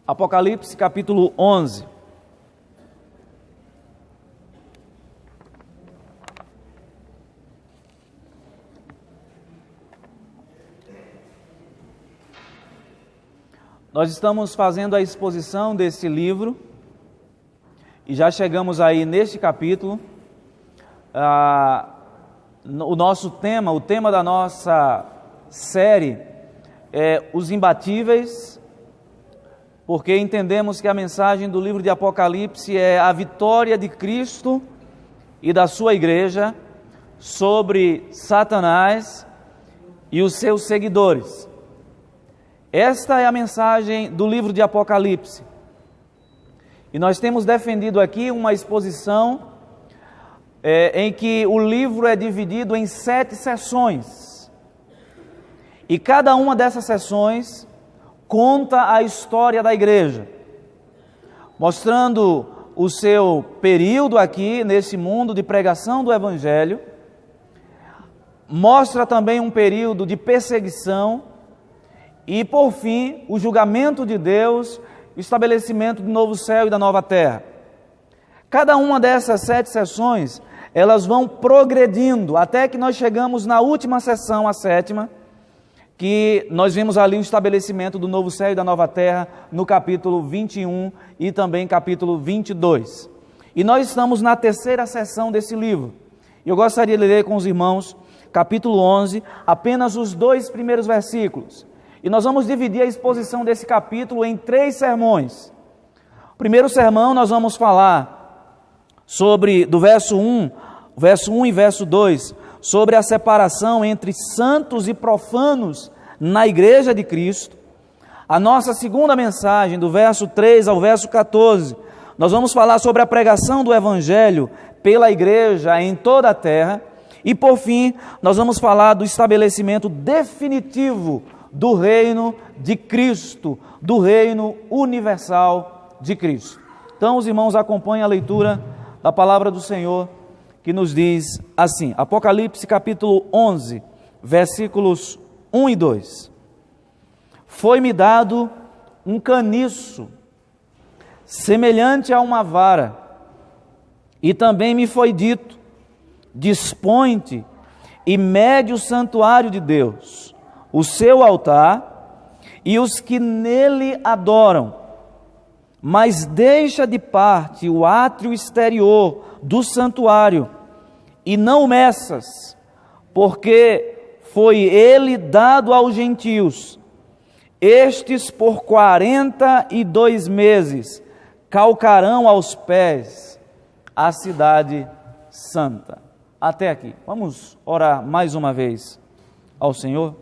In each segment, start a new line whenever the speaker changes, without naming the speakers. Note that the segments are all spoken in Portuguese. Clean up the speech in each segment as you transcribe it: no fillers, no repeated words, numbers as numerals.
Apocalipse capítulo 11. Nós estamos fazendo a exposição desse livro e já chegamos aí neste capítulo. O nosso tema, o tema da nossa série é Os Imbatíveis, porque entendemos que a mensagem do livro de Apocalipse é a vitória de Cristo e da sua igreja sobre Satanás e os seus seguidores. Esta é a mensagem do livro de Apocalipse. E nós temos defendido aqui uma exposição em que o livro é dividido em 7 sessões. E cada uma dessas sessões conta a história da igreja, mostrando o seu período aqui nesse mundo de pregação do Evangelho. Mostra também um período de perseguição e, por fim, o julgamento de Deus, o estabelecimento do novo céu e da nova terra. Cada uma dessas 7 sessões, elas vão progredindo até que nós chegamos na última sessão, a 7ª, que nós vemos ali o estabelecimento do novo céu e da nova terra no capítulo 21 e também capítulo 22. E nós estamos na 3ª sessão desse livro. Eu gostaria de ler com os irmãos capítulo 11, apenas os 2 primeiros versículos. E nós vamos dividir a exposição desse capítulo em 3 sermões. O primeiro sermão nós vamos falar sobre, do verso 1 e verso 2, sobre a separação entre santos e profanos na igreja de Cristo. A nossa segunda mensagem, do verso 3 ao verso 14, nós vamos falar sobre a pregação do Evangelho pela igreja em toda a terra. E por fim, nós vamos falar do estabelecimento definitivo do reino de Cristo, do reino universal de Cristo. Então, os irmãos acompanhem a leitura da palavra do Senhor, que nos diz assim, Apocalipse capítulo 11, versículos 1 e 2. Foi-me dado um caniço, semelhante a uma vara, e também me foi dito, dispõe-te e mede o santuário de Deus, o seu altar e os que nele adoram, mas deixa de parte o átrio exterior do santuário, e não meças, porque foi ele dado aos gentios. Estes por 42 meses calcarão aos pés a cidade santa. Até aqui. Vamos orar mais uma vez ao Senhor.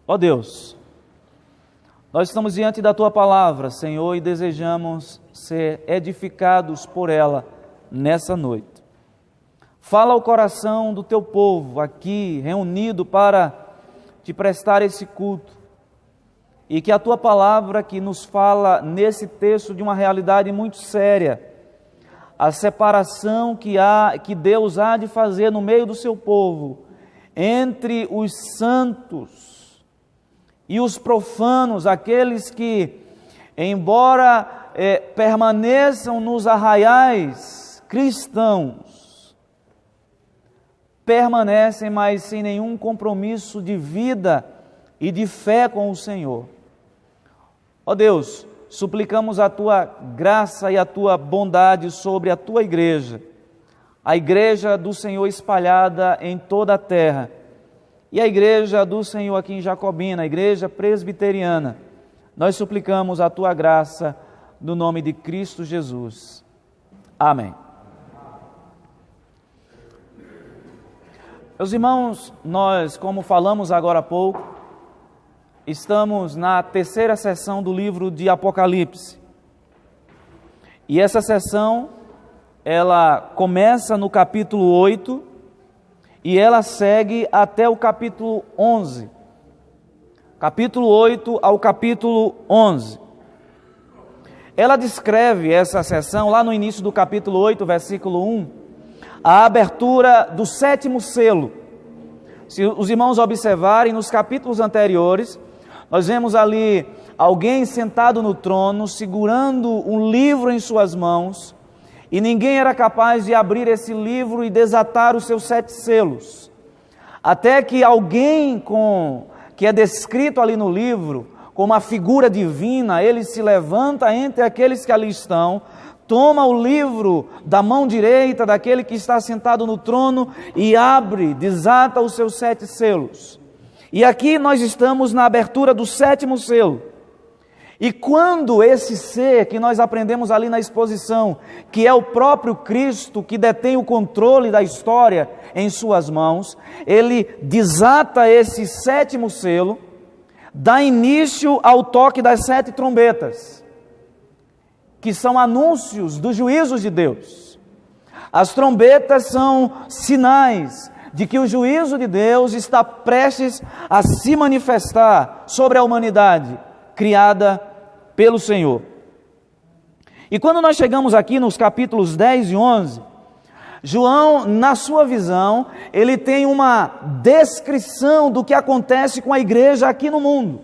Ó Deus, nós estamos diante da Tua palavra, Senhor, e desejamos ser edificados por ela nessa noite. Fala ao coração do Teu povo aqui reunido para Te prestar esse culto, e que a Tua palavra, que nos fala nesse texto de uma realidade muito séria, a separação que Deus há de fazer no meio do seu povo, entre os santos e os profanos, aqueles que, embora permaneçam nos arraiais cristãos, permanecem, mas sem nenhum compromisso de vida e de fé com o Senhor. Ó Deus, suplicamos a Tua graça e a Tua bondade sobre a Tua igreja, a igreja do Senhor espalhada em toda a terra, e a igreja do Senhor aqui em Jacobina, a igreja presbiteriana. Nós suplicamos a Tua graça no nome de Cristo Jesus. Amém. Meus irmãos, nós, como falamos agora há pouco, estamos na 3ª sessão do livro de Apocalipse. E essa sessão, ela começa no capítulo 8 e ela segue até o capítulo 11. Capítulo 8 ao capítulo 11. Ela descreve essa sessão, lá no início do capítulo 8, versículo 1, a abertura do 7º selo. Se os irmãos observarem, nos capítulos anteriores, nós vemos ali alguém sentado no trono, segurando um livro em suas mãos, e ninguém era capaz de abrir esse livro e desatar os seus 7 selos. Até que alguém que é descrito ali no livro, como a figura divina, ele se levanta entre aqueles que ali estão, toma o livro da mão direita daquele que está sentado no trono e abre, desata os seus 7 selos. E aqui nós estamos na abertura do 7º selo. E quando esse ser que nós aprendemos ali na exposição, que é o próprio Cristo que detém o controle da história em suas mãos, ele desata esse 7º selo, dá início ao toque das 7 trombetas, que são anúncios dos juízos de Deus. As trombetas são sinais de que o juízo de Deus está prestes a se manifestar sobre a humanidade criada pelo Senhor. E quando nós chegamos aqui nos capítulos 10 e 11, João, na sua visão, ele tem uma descrição do que acontece com a igreja aqui no mundo.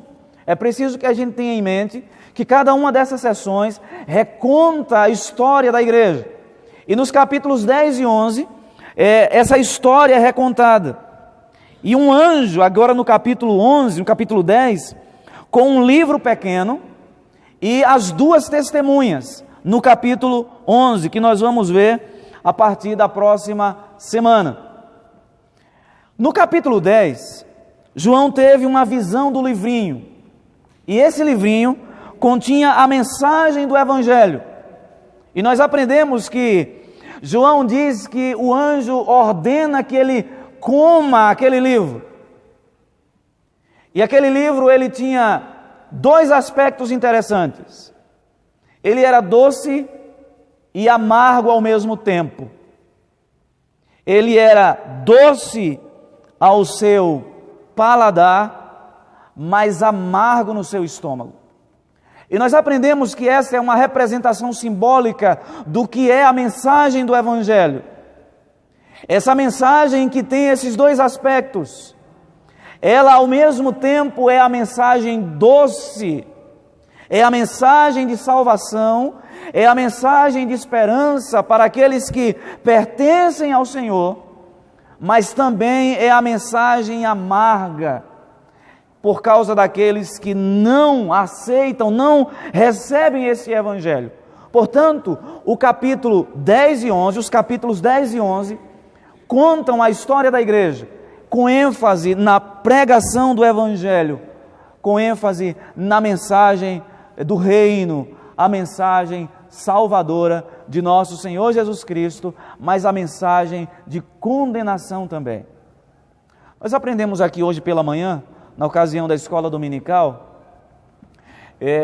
É preciso que a gente tenha em mente que cada uma dessas sessões reconta a história da igreja. E nos capítulos 10 e 11, essa história é recontada. E um anjo, agora no capítulo 11, no capítulo 10, com um livro pequeno, e as 2 testemunhas, no capítulo 11, que nós vamos ver a partir da próxima semana. No capítulo 10, João teve uma visão do livrinho, e esse livrinho continha a mensagem do Evangelho. E nós aprendemos que João diz que o anjo ordena que ele coma aquele livro. E aquele livro, ele tinha 2 aspectos interessantes. Ele era doce e amargo ao mesmo tempo. Ele era doce ao seu paladar, mas amargo no seu estômago. E nós aprendemos que essa é uma representação simbólica do que é a mensagem do Evangelho. Essa mensagem que tem esses 2 aspectos, ela ao mesmo tempo é a mensagem doce, é a mensagem de salvação, é a mensagem de esperança para aqueles que pertencem ao Senhor, mas também é a mensagem amarga, por causa daqueles que não aceitam, não recebem esse Evangelho. Portanto, o capítulo 10 e 11, os capítulos 10 e 11, contam a história da igreja, com ênfase na pregação do Evangelho, com ênfase na mensagem do reino, a mensagem salvadora de nosso Senhor Jesus Cristo, mas a mensagem de condenação também. Nós aprendemos aqui hoje pela manhã, na ocasião da escola dominical,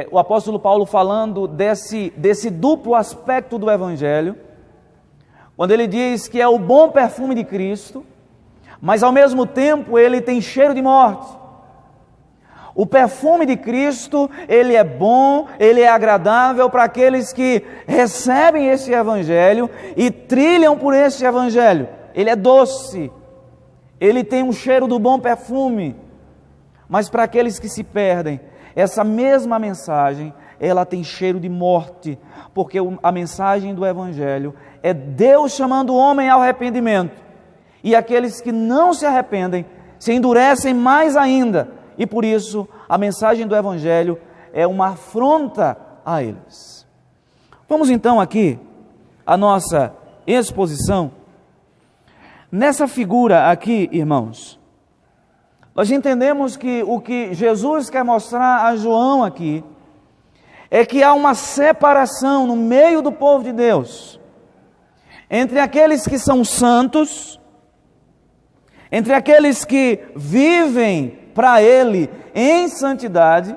o apóstolo Paulo falando desse duplo aspecto do Evangelho, quando ele diz que é o bom perfume de Cristo, mas ao mesmo tempo ele tem cheiro de morte. O perfume de Cristo, ele é bom, ele é agradável para aqueles que recebem esse Evangelho e trilham por esse Evangelho. Ele é doce, ele tem um cheiro do bom perfume. Mas para aqueles que se perdem, essa mesma mensagem, ela tem cheiro de morte, porque a mensagem do Evangelho é Deus chamando o homem ao arrependimento. E aqueles que não se arrependem, se endurecem mais ainda. E por isso, a mensagem do Evangelho é uma afronta a eles. Vamos então aqui, a nossa exposição. Nessa figura aqui, irmãos, nós entendemos que o que Jesus quer mostrar a João aqui é que há uma separação no meio do povo de Deus entre aqueles que são santos, entre aqueles que vivem para Ele em santidade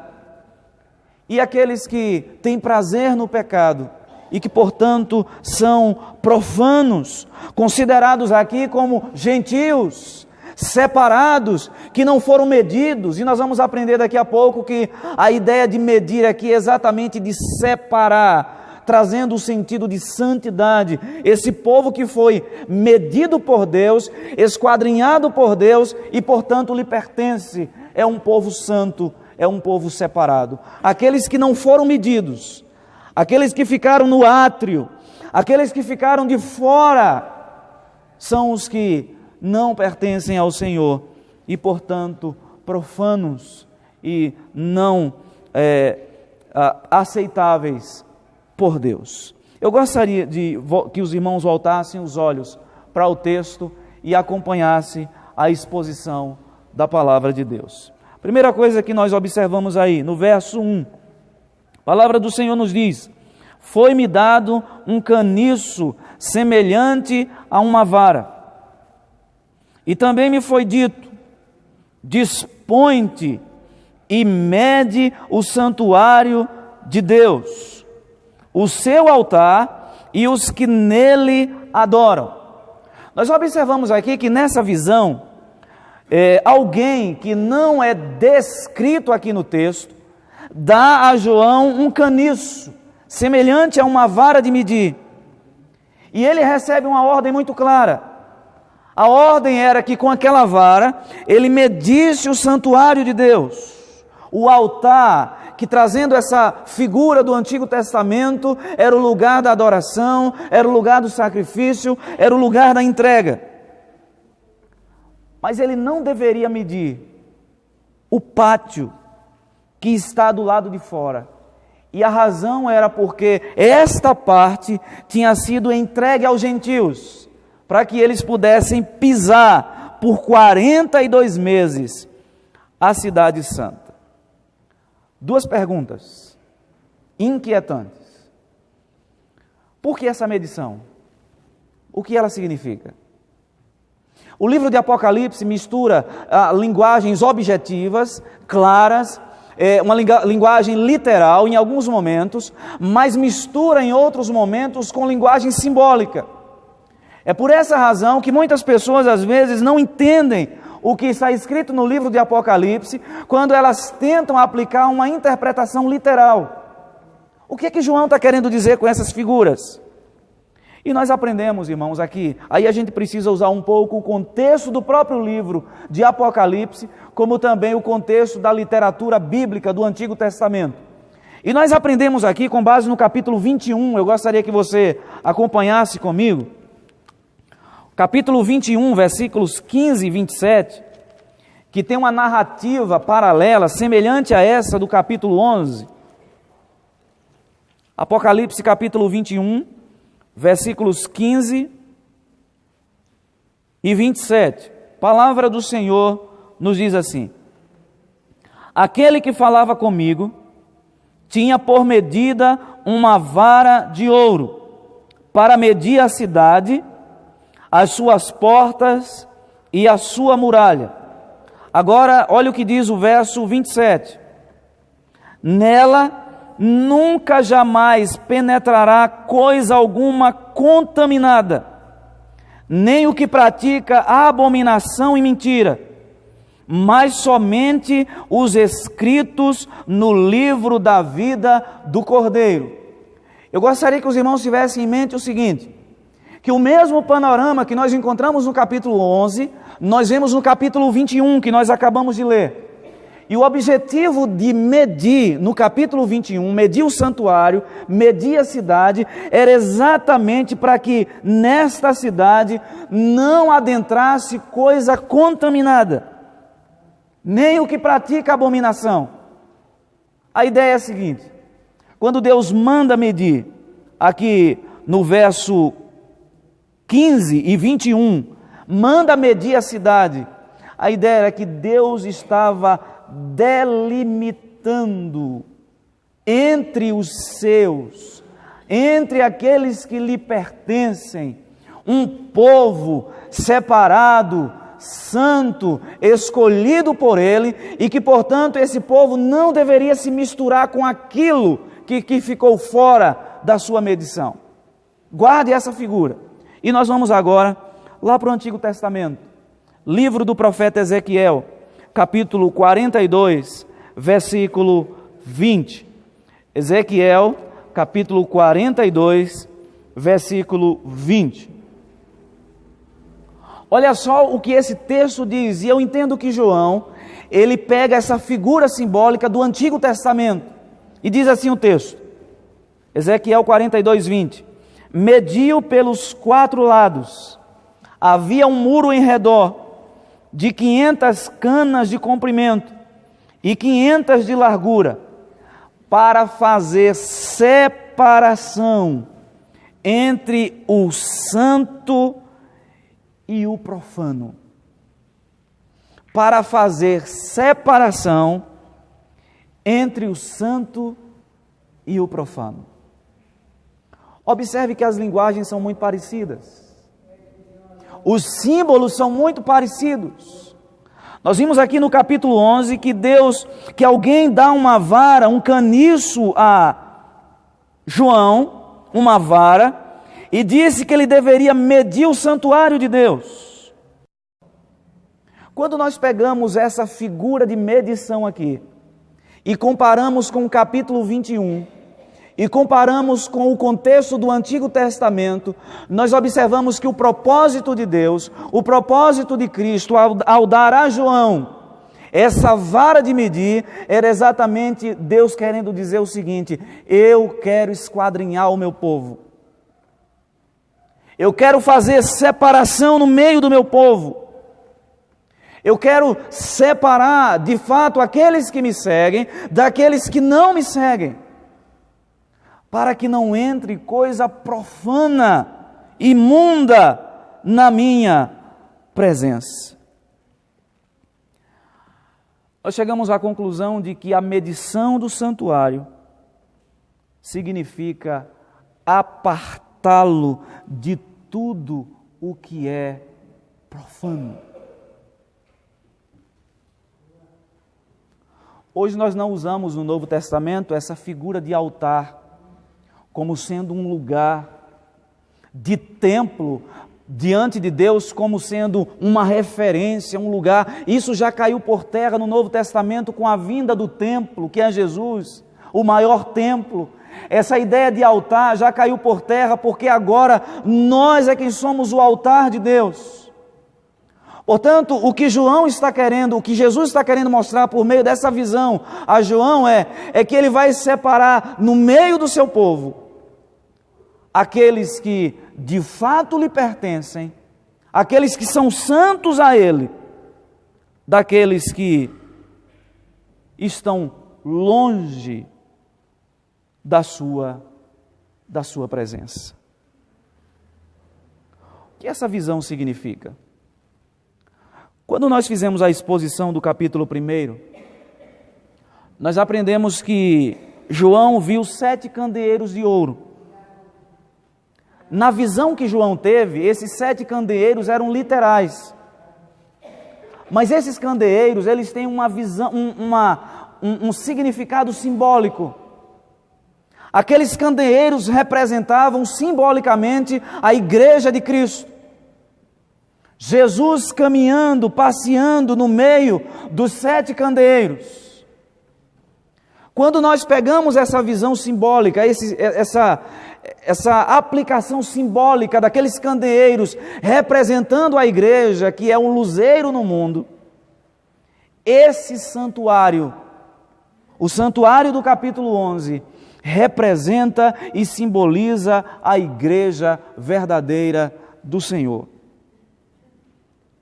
e aqueles que têm prazer no pecado e que, portanto, são profanos, considerados aqui como gentios, separados, que não foram medidos. E nós vamos aprender daqui a pouco que a ideia de medir aqui é exatamente de separar, trazendo o sentido de santidade. Esse povo que foi medido por Deus, esquadrinhado por Deus e, portanto, lhe pertence. É um povo santo, é um povo separado. Aqueles que não foram medidos, aqueles que ficaram no átrio, aqueles que ficaram de fora, são os que não pertencem ao Senhor e, portanto, profanos e não aceitáveis por Deus. Eu gostaria de que os irmãos voltassem os olhos para o texto e acompanhassem a exposição da palavra de Deus. Primeira coisa que nós observamos aí, no verso 1, a palavra do Senhor nos diz: foi-me dado um caniço semelhante a uma vara, e também me foi dito: dispõe-te e mede o santuário de Deus, o seu altar e os que nele adoram. Nós observamos aqui que nessa visão, alguém que não é descrito aqui no texto, dá a João um caniço, semelhante a uma vara de medir. E ele recebe uma ordem muito clara. A ordem era que com aquela vara, ele medisse o santuário de Deus, o altar, que trazendo essa figura do Antigo Testamento, era o lugar da adoração, era o lugar do sacrifício, era o lugar da entrega. Mas ele não deveria medir o pátio que está do lado de fora. E a razão era porque esta parte tinha sido entregue aos gentios, para que eles pudessem pisar por 42 meses a cidade santa. Duas perguntas inquietantes. Por que essa medição? O que ela significa? O livro de Apocalipse mistura linguagens objetivas, claras, uma linguagem literal em alguns momentos, mas mistura em outros momentos com linguagem simbólica. É por essa razão que muitas pessoas às vezes não entendem o que está escrito no livro de Apocalipse, quando elas tentam aplicar uma interpretação literal. O que é que João está querendo dizer com essas figuras? E nós aprendemos, irmãos, aqui, aí a gente precisa usar um pouco o contexto do próprio livro de Apocalipse, como também o contexto da literatura bíblica do Antigo Testamento. E nós aprendemos aqui, com base no capítulo 21, eu gostaria que você acompanhasse comigo, capítulo 21, versículos 15 e 27, que tem uma narrativa paralela, semelhante a essa do capítulo 11. Apocalipse capítulo 21, versículos 15 e 27. Palavra do Senhor nos diz assim: aquele que falava comigo tinha por medida uma vara de ouro, para medir a cidade, as suas portas e a sua muralha. Agora, olha o que diz o verso 27. Nela nunca jamais penetrará coisa alguma contaminada, nem o que pratica abominação e mentira, mas somente os escritos no livro da vida do Cordeiro. Eu gostaria que os irmãos tivessem em mente o seguinte, que o mesmo panorama que nós encontramos no capítulo 11, nós vemos no capítulo 21, que nós acabamos de ler. E o objetivo de medir, no capítulo 21, medir o santuário, medir a cidade, era exatamente para que nesta cidade não adentrasse coisa contaminada, nem o que pratica abominação. A ideia é a seguinte: quando Deus manda medir, aqui no verso 15 e 21, manda medir a cidade, a ideia era que Deus estava delimitando entre os seus, entre aqueles que lhe pertencem, um povo separado, santo, escolhido por ele, e que, portanto, esse povo não deveria se misturar com aquilo que ficou fora da sua medição. Guarde essa figura. E nós vamos agora lá para o Antigo Testamento, livro do profeta Ezequiel, capítulo 42, versículo 20. Ezequiel, capítulo 42, versículo 20. Olha só o que esse texto diz, e eu entendo que João, ele pega essa figura simbólica do Antigo Testamento e diz assim o texto, Ezequiel 42:20: mediu pelos 4 lados, havia um muro em redor de 500 canas de comprimento e 500 de largura, para fazer separação entre o santo e o profano. Para fazer separação entre o santo e o profano. Observe que as linguagens são muito parecidas. Os símbolos são muito parecidos. Nós vimos aqui no capítulo 11 que alguém dá uma vara, um caniço a João, uma vara, e disse que ele deveria medir o santuário de Deus. Quando nós pegamos essa figura de medição aqui, e comparamos com o capítulo 21, e comparamos com o contexto do Antigo Testamento, nós observamos que o propósito de Deus, o propósito de Cristo, ao dar a João essa vara de medir, era exatamente Deus querendo dizer o seguinte: eu quero esquadrinhar o meu povo. Eu quero fazer separação no meio do meu povo. Eu quero separar, de fato, aqueles que me seguem daqueles que não me seguem, para que não entre coisa profana, imunda na minha presença. Nós chegamos à conclusão de que a medição do santuário significa apartá-lo de tudo o que é profano. Hoje nós não usamos no Novo Testamento essa figura de altar como sendo um lugar de templo diante de Deus, como sendo uma referência, um lugar. Isso já caiu por terra no Novo Testamento com a vinda do templo, que é Jesus, o maior templo. Essa ideia de altar já caiu por terra, porque agora nós é quem somos o altar de Deus. Portanto, o que João está querendo, o que Jesus está querendo mostrar por meio dessa visão a João é que ele vai separar no meio do seu povo aqueles que de fato lhe pertencem, aqueles que são santos a ele, daqueles que estão longe da sua presença. O que essa visão significa? Quando nós fizemos a exposição do capítulo 1, nós aprendemos que João viu 7 candeeiros de ouro. Na visão que João teve, esses 7 candeeiros eram literais. Mas esses candeeiros, eles têm uma visão, um significado simbólico. Aqueles candeeiros representavam simbolicamente a igreja de Cristo. Jesus caminhando, passeando no meio dos 7 candeeiros. Quando nós pegamos essa visão simbólica, essa aplicação simbólica daqueles candeeiros representando a igreja, que é um luzeiro no mundo, esse santuário, o santuário do capítulo 11, representa e simboliza a igreja verdadeira do Senhor.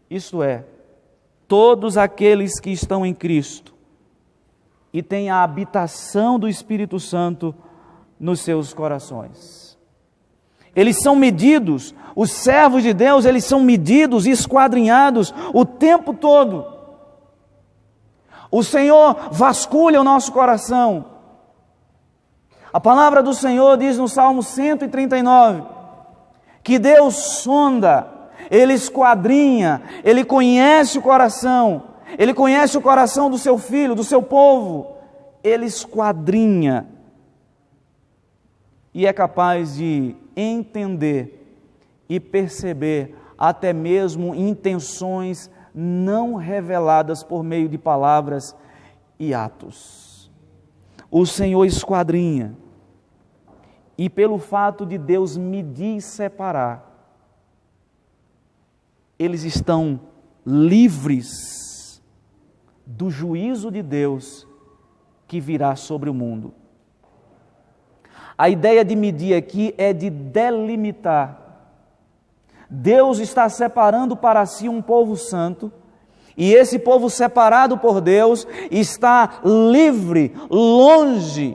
Isto é, todos aqueles que estão em Cristo e têm a habitação do Espírito Santo nos seus corações. Eles são medidos, os servos de Deus, eles são medidos e esquadrinhados o tempo todo. O Senhor vasculha o nosso coração. A palavra do Senhor diz no Salmo 139, que Deus sonda, Ele esquadrinha, Ele conhece o coração, Ele conhece o coração do seu filho, do seu povo, Ele esquadrinha e é capaz de entender e perceber até mesmo intenções não reveladas por meio de palavras e atos. O Senhor esquadrinha, e pelo fato de Deus medir e separar, eles estão livres do juízo de Deus que virá sobre o mundo. A ideia de medir aqui é de delimitar. Deus está separando para si um povo santo, e esse povo separado por Deus está livre, longe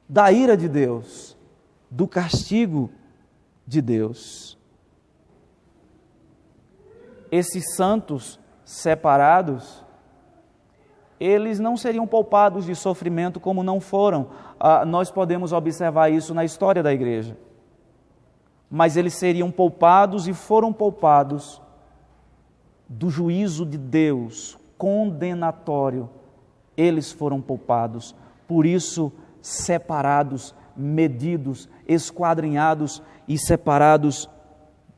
da ira de Deus, do castigo de Deus. Esses santos separados, eles não seriam poupados de sofrimento como não foram. Nós podemos observar isso na história da igreja. Mas eles seriam poupados e foram poupados do juízo de Deus condenatório. Eles foram poupados. Por isso, separados, medidos, esquadrinhados e separados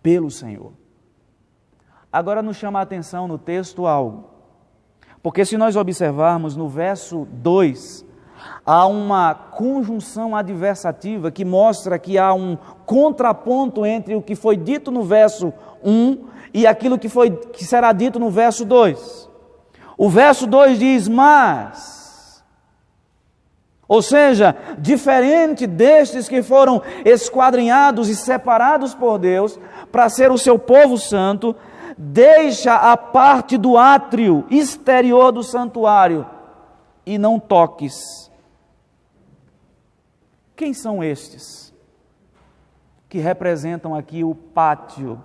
pelo Senhor. Agora nos chama a atenção no texto algo. Porque se nós observarmos no verso 2, há uma conjunção adversativa que mostra que há um contraponto entre o que foi dito no verso 1 e aquilo que será dito no verso 2. O verso 2 diz, mas, ou seja, diferente destes que foram esquadrinhados e separados por Deus para ser o seu povo santo, deixa a parte do átrio exterior do santuário e não toques. Quem são estes que representam aqui o pátio?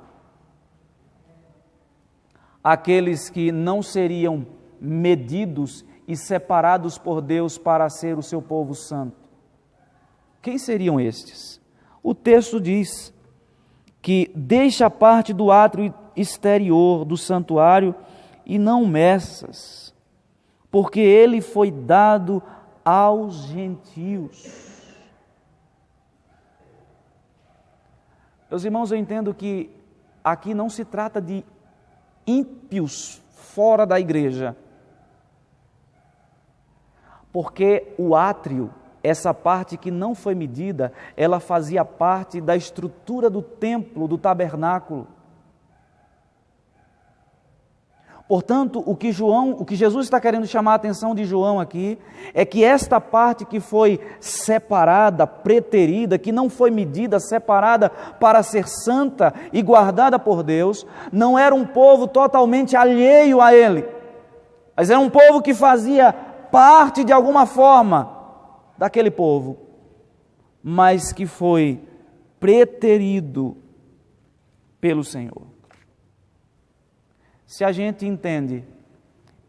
Aqueles que não seriam medidos e separados por Deus para ser o seu povo santo. Quem seriam estes? O texto diz que deixa a parte do átrio exterior do santuário e não meças, porque ele foi dado aos gentios. Meus irmãos, eu entendo que aqui não se trata de ímpios fora da igreja, porque o átrio, essa parte que não foi medida, ela fazia parte da estrutura do templo, do tabernáculo. Portanto, o que Jesus está querendo chamar a atenção de João aqui, é que esta parte que foi separada, preterida, que não foi medida, separada para ser santa e guardada por Deus, não era um povo totalmente alheio a Ele, mas era um povo que fazia parte de alguma forma daquele povo, mas que foi preterido pelo Senhor. Se a gente entende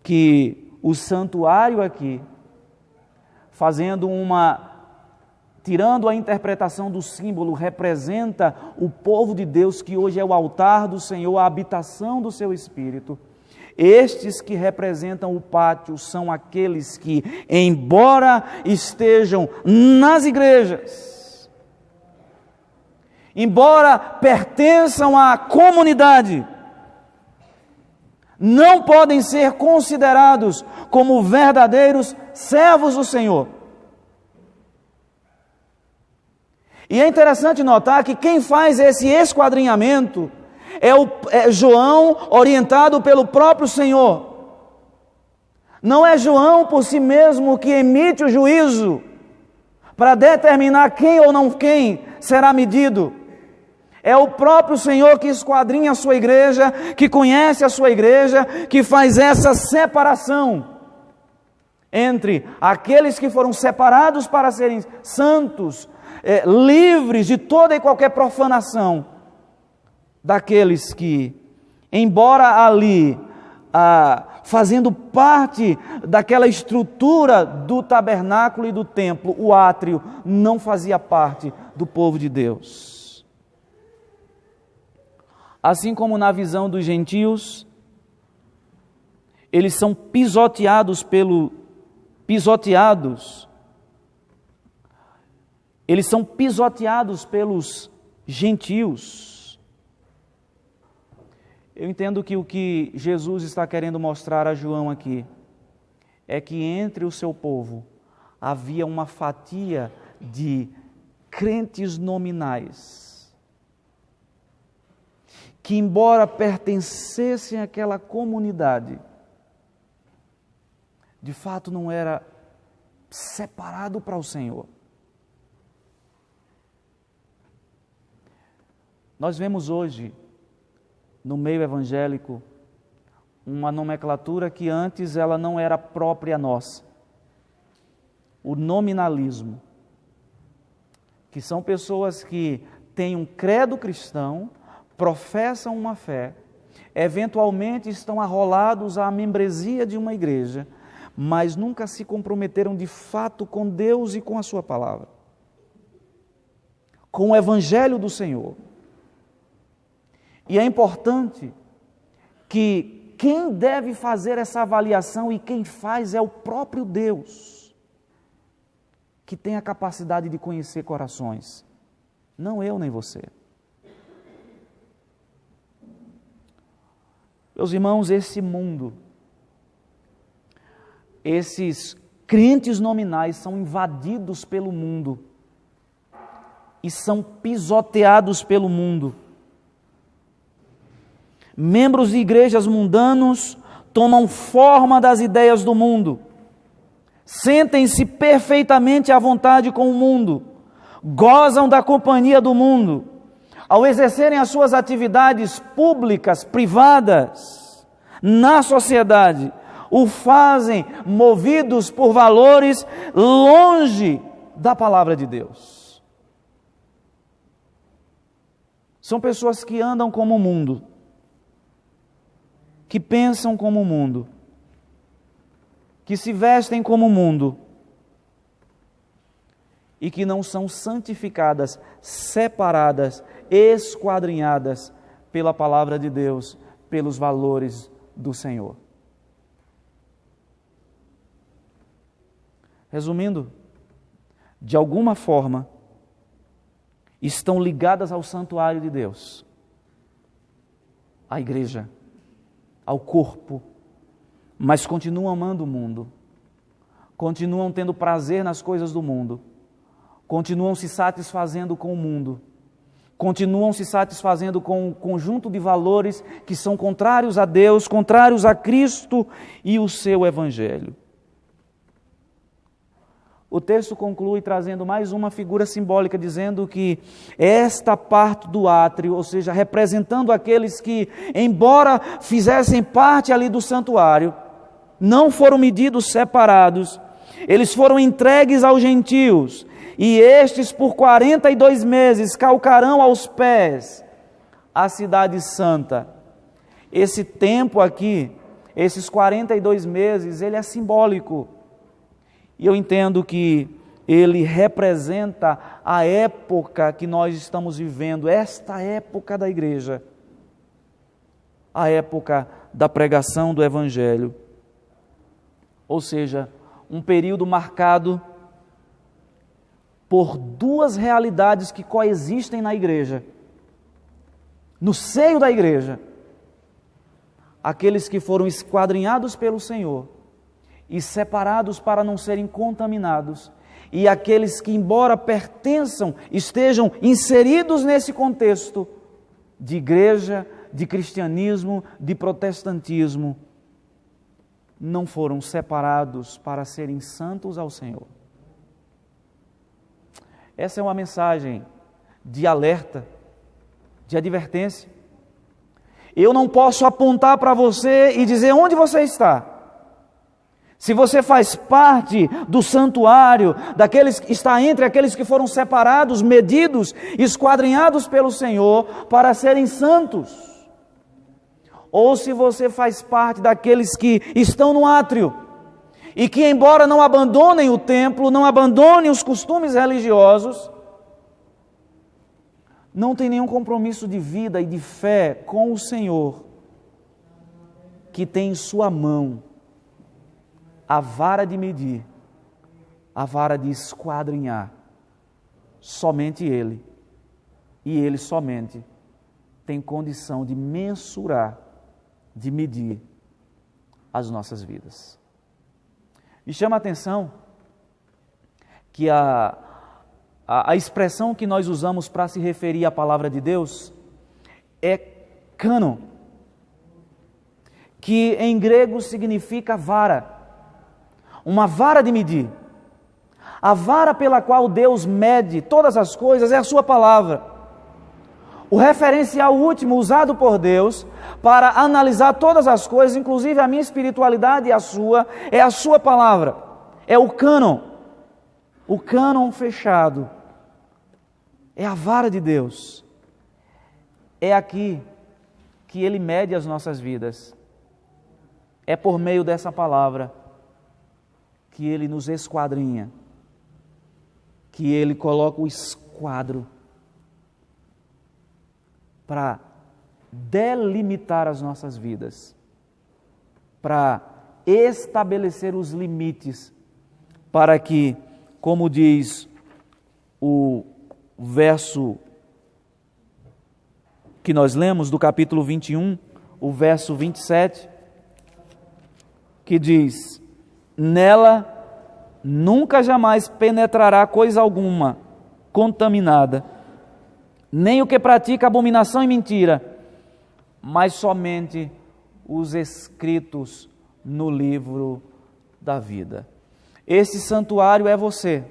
que o santuário aqui, tirando a interpretação do símbolo, representa o povo de Deus, que hoje é o altar do Senhor, a habitação do seu Espírito, estes que representam o pátio são aqueles que, embora estejam nas igrejas, embora pertençam à comunidade, não podem ser considerados como verdadeiros servos do Senhor. E é interessante notar que quem faz esse esquadrinhamento é João, orientado pelo próprio Senhor. Não é João por si mesmo que emite o juízo para determinar quem ou não quem será medido. É o próprio Senhor que esquadrinha a sua igreja, que conhece a sua igreja, que faz essa separação entre aqueles que foram separados para serem santos, livres de toda e qualquer profanação, daqueles que, embora ali, fazendo parte daquela estrutura do tabernáculo e do templo, o átrio não fazia parte do povo de Deus. Assim como na visão dos gentios, eles são pisoteados pelos gentios. Eu entendo que o que Jesus está querendo mostrar a João aqui é que entre o seu povo havia uma fatia de crentes nominais, que, embora pertencessem àquela comunidade, de fato não era separado para o Senhor. Nós vemos hoje, no meio evangélico, uma nomenclatura que antes ela não era própria nossa. O nominalismo, que são pessoas que têm um credo cristão, professam uma fé, eventualmente estão arrolados à membresia de uma igreja, mas nunca se comprometeram de fato com Deus e com a sua palavra, com o evangelho do Senhor. E é importante que quem deve fazer essa avaliação e quem faz é o próprio Deus, que tem a capacidade de conhecer corações, não eu nem você. Meus irmãos, esse mundo, esses crentes nominais são invadidos pelo mundo e são pisoteados pelo mundo. Membros de igrejas mundanos tomam forma das ideias do mundo, sentem-se perfeitamente à vontade com o mundo, gozam da companhia do mundo. Ao exercerem as suas atividades públicas, privadas, na sociedade, o fazem movidos por valores longe da palavra de Deus. São pessoas que andam como o mundo, que pensam como o mundo, que se vestem como o mundo e que não são santificadas, separadas, esquadrinhadas pela palavra de Deus, pelos valores do Senhor. Resumindo, de alguma forma, estão ligadas ao santuário de Deus, à igreja, ao corpo, mas continuam amando o mundo, continuam tendo prazer nas coisas do mundo, continuam se satisfazendo com o mundo, continuam se satisfazendo com um conjunto de valores que são contrários a Deus, contrários a Cristo e o seu Evangelho. O texto conclui trazendo mais uma figura simbólica, dizendo que esta parte do átrio, ou seja, representando aqueles que, embora fizessem parte ali do santuário, não foram medidos separados, eles foram entregues aos gentios, e estes por 42 meses calcarão aos pés a cidade santa. Esse tempo aqui, esses 42 meses, ele é simbólico. E eu entendo que ele representa a época que nós estamos vivendo, esta época da igreja, a época da pregação do Evangelho. Ou seja, um período marcado por duas realidades que coexistem na igreja, no seio da igreja. Aqueles que foram esquadrinhados pelo Senhor e separados para não serem contaminados, e aqueles que, embora pertençam, estejam inseridos nesse contexto de igreja, de cristianismo, de protestantismo, não foram separados para serem santos ao Senhor. Essa é uma mensagem de alerta, de advertência. Eu não posso apontar para você e dizer onde você está. Se você faz parte do santuário, daqueles que está entre aqueles que foram separados, medidos, esquadrinhados pelo Senhor para serem santos, ou se você faz parte daqueles que estão no átrio e que, embora não abandonem o templo, não abandonem os costumes religiosos, não tem nenhum compromisso de vida e de fé com o Senhor, que tem em sua mão a vara de medir, a vara de esquadrinhar. Somente Ele, e Ele somente, tem condição de mensurar, de medir as nossas vidas. E chama a atenção que a expressão que nós usamos para se referir à palavra de Deus é cânon, que em grego significa vara, uma vara de medir. A vara pela qual Deus mede todas as coisas é a sua palavra. O referencial último usado por Deus para analisar todas as coisas, inclusive a minha espiritualidade e a sua, é a sua palavra. É o cânon fechado. É a vara de Deus. É aqui que Ele mede as nossas vidas. É por meio dessa palavra que Ele nos esquadrinha, que Ele coloca o esquadro para delimitar as nossas vidas, para estabelecer os limites, para que, como diz o verso que nós lemos do capítulo 21, o verso 27, que diz: nela nunca jamais penetrará coisa alguma contaminada, nem o que pratica abominação e mentira, mas somente os escritos no livro da vida. Esse santuário é você,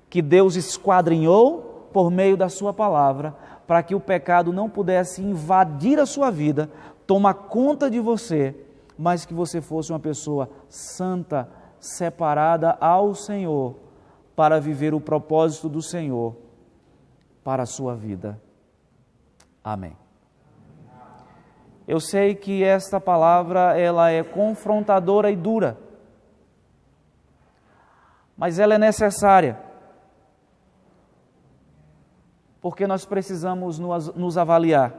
que Deus esquadrinhou por meio da sua palavra, para que o pecado não pudesse invadir a sua vida, tomar conta de você, mas que você fosse uma pessoa santa, separada ao Senhor, para viver o propósito do Senhor para a sua vida. Amém. Eu sei que esta palavra ela é confrontadora e dura, mas ela é necessária, porque nós precisamos nos avaliar,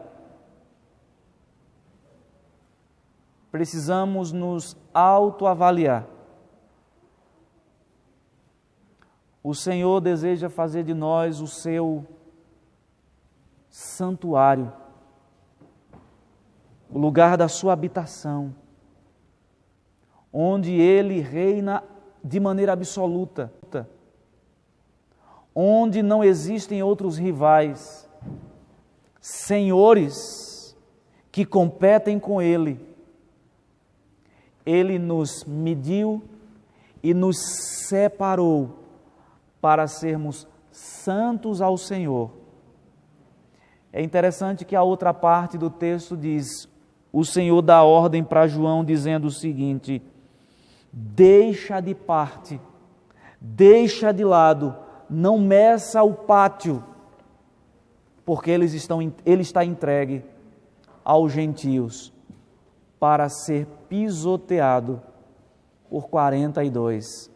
precisamos nos autoavaliar. O Senhor deseja fazer de nós o seu santuário, o lugar da sua habitação, onde Ele reina de maneira absoluta, onde não existem outros rivais, senhores que competem com Ele. Ele nos mediu e nos separou para sermos santos ao Senhor. É interessante que a outra parte do texto diz: o Senhor dá ordem para João dizendo o seguinte: deixa de parte, deixa de lado, não meça o pátio, porque ele está entregue aos gentios para ser pisoteado por 42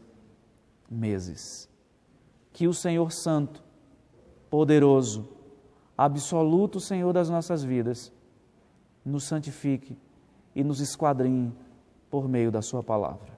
meses. Que o Senhor Santo, poderoso, absoluto Senhor das nossas vidas, nos santifique e nos esquadrinhe por meio da sua palavra.